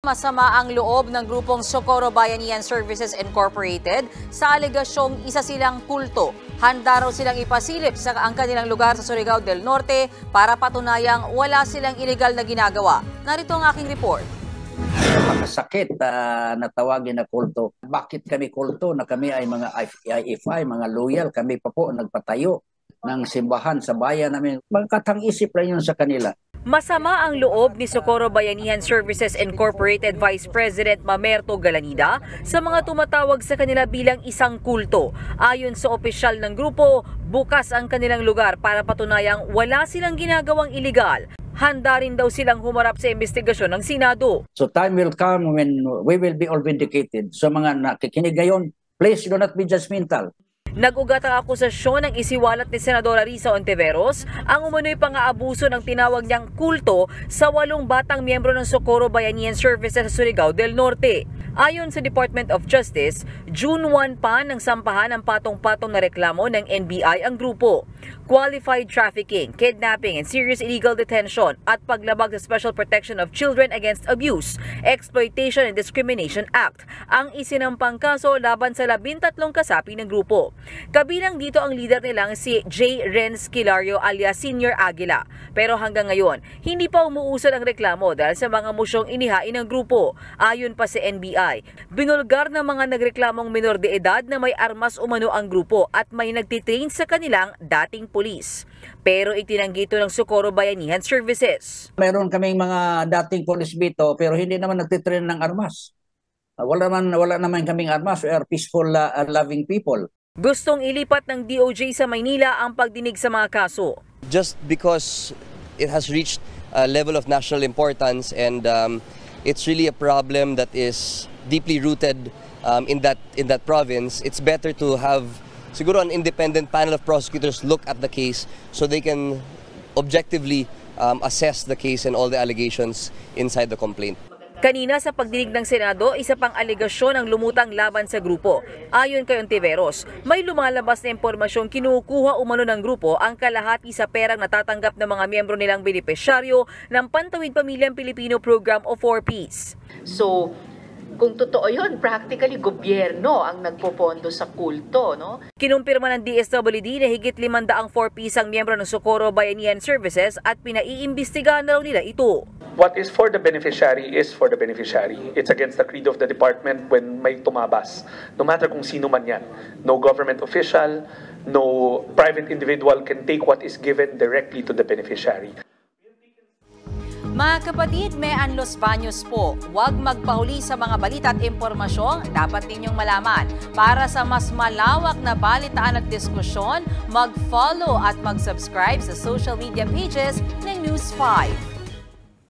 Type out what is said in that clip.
masama ang loob ng grupong Socorro Bayanihan Services Incorporated sa alegasyong isa silang kulto. Handa raw silang ipasilip sa ang kanilang lugar sa Surigao del Norte para patunayang wala silang iligal na ginagawa. Narito ang aking report. Makasakit na tawagin na kulto. Bakit kami kulto na kami ay mga IFI, mga loyal? Kami pa po nagpatayo ng simbahan sa bayan namin. Magkatang-isip lang yun sa kanila. Masama ang loob ni Socorro Bayanihan Services Incorporated Vice President Mamerto Galanida sa mga tumatawag sa kanila bilang isang kulto. Ayon sa opisyal ng grupo, bukas ang kanilang lugar para patunayang wala silang ginagawang iligal. Handa rin daw silang humarap sa investigasyon ng Senado. So time will come when we will be all vindicated. So mga nakikinig ngayon, please do not be judgmental. Nag-ugat ang akusasyon ng isiwalat ni Senadora Risa Ontiveros ang umano'y pang-aabuso ng tinawag niyang kulto sa 8 batang miyembro ng Socorro Bayanihan Services sa Surigao del Norte. Ayon sa Department of Justice, June 1 pa nang sampahan ang patong-patong na reklamo ng NBI ang grupo. Qualified trafficking, kidnapping and serious illegal detention at paglabag sa Special Protection of Children Against Abuse, Exploitation and Discrimination Act ang isinampang kaso laban sa 13 kasapi ng grupo. Kabilang dito ang leader nilang si J. Renz Kilario alias Senior Aguila. Pero hanggang ngayon, hindi pa umuusad ang reklamo dahil sa mga mosyong inihain ng grupo. Ayon pa sa NBI, binulgar ng mga nagreklamong minor de edad na may armas umano ang grupo at may nagtitrain sa kanilang dating pulis. Pero itinanggi ito ng Socorro Bayanihan Services. Meron kaming mga dating pulis dito pero hindi naman nagtitrain ng armas. Wala naman kaming armas. We are peaceful, loving people. Gustong ilipat ng DOJ sa Maynila ang pagdinig sa mga kaso. Just because it has reached a level of national importance and it's really a problem that is deeply rooted in that province, it's better to have siguro an independent panel of prosecutors look at the case so they can objectively assess the case and all the allegations inside the complaint. Kanina sa pagdinig ng Senado, isa pang alegasyon ang lumutang laban sa grupo. Ayon kay Ontiveros, may lumalabas na impormasyong kinukuha umano ng grupo ang kalahati sa perang natatanggap ng mga miyembro nilang benepisyaryo ng Pantawid Pamilyang Pilipino Program o 4Ps. So, kung totoo yun, practically gobyerno ang nagpopondo sa kulto, no? Kinumpirma ng DSWD na higit 500 4Ps ang miyembro ng Socorro Bayanihan Services at pinaiimbestigahan na raw nila ito. What is for the beneficiary is for the beneficiary. It's against the creed of the department when may tumabas. No matter kung sino man yan. No government official, no private individual can take what is given directly to the beneficiary. Mga kapatid, may Los Baños po. Huwag magpahuli sa mga balita at impormasyong dapat ninyong malaman. Para sa mas malawak na balitaan at diskusyon, mag-follow at mag-subscribe sa social media pages ng News 5.